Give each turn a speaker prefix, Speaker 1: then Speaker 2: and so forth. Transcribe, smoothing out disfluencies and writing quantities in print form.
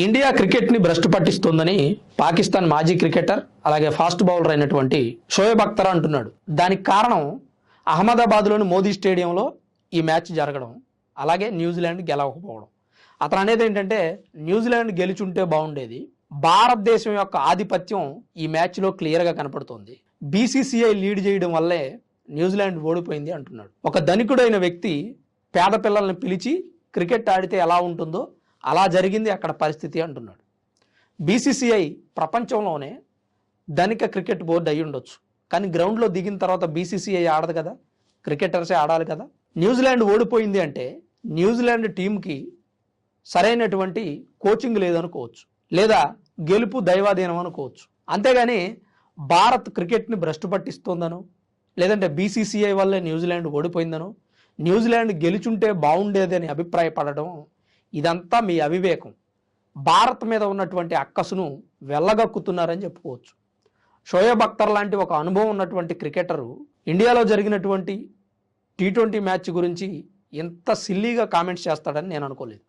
Speaker 1: India క్రికెట్ని భ్రష్టు పట్టిస్తోందని పాకిస్తాన్ మాజీ cricketer అలాగే ఫాస్ట్ బౌలర్ అయినటువంటి షోయబ్ అఖ్తర్ అంటున్నాడు. దానికి కారణం అహ్మదాబాద్లోని మోదీ స్టేడియంలో ఈ మ్యాచ్ జరగడం, అలాగే న్యూజిలాండ్ గెలవకపోవడం. అతను అనేది ఏంటంటే న్యూజిలాండ్ గెలుచుంటే బాగుండేది, భారతదేశం యొక్క ఆధిపత్యం ఈ మ్యాచ్లో క్లియర్గా కనపడుతోంది, బీసీసీఐ లీడ్ చేయడం వల్లే న్యూజిలాండ్ ఓడిపోయింది అంటున్నాడు. ఒక ధనికుడైన వ్యక్తి పేద పిల్లల్ని పిలిచి క్రికెట్ ఆడితే ఎలా ఉంటుందో అలా జరిగింది అక్కడ పరిస్థితి అంటున్నాడు. బీసీసీఐ ప్రపంచంలోనే ధనిక క్రికెట్ బోర్డు అయి ఉండొచ్చు, కానీ గ్రౌండ్లో దిగిన తర్వాత బీసీసీఐ ఆడదు కదా, క్రికెటర్సే ఆడాలి కదా. న్యూజిలాండ్ ఓడిపోయింది అంటే న్యూజిలాండ్ టీంకి సరైనటువంటి కోచింగ్ లేదనుకోవచ్చు, లేదా గెలుపు దైవాధీనం అనుకోవచ్చు. అంతేగాని భారత్ క్రికెట్ని భ్రష్టు పట్టిస్తోందనో, లేదంటే బీసీసీఐ వల్లే న్యూజిలాండ్ ఓడిపోయిందనో, న్యూజిలాండ్ గెలుచుంటే బాగుండేదని అభిప్రాయపడడం ఇదంతా మీ అవివేకం. భారత్ మీద ఉన్నటువంటి అక్కసును వెళ్ళగక్కుతున్నారని చెప్పుకోవచ్చు. షోయబ్ అఖ్తర్ లాంటి ఒక అనుభవం ఉన్నటువంటి క్రికెటరు ఇండియాలో జరిగినటువంటి T20 మ్యాచ్ గురించి ఇంత సిల్లీగా కామెంట్స్ చేస్తాడని నేను అనుకోలేదు.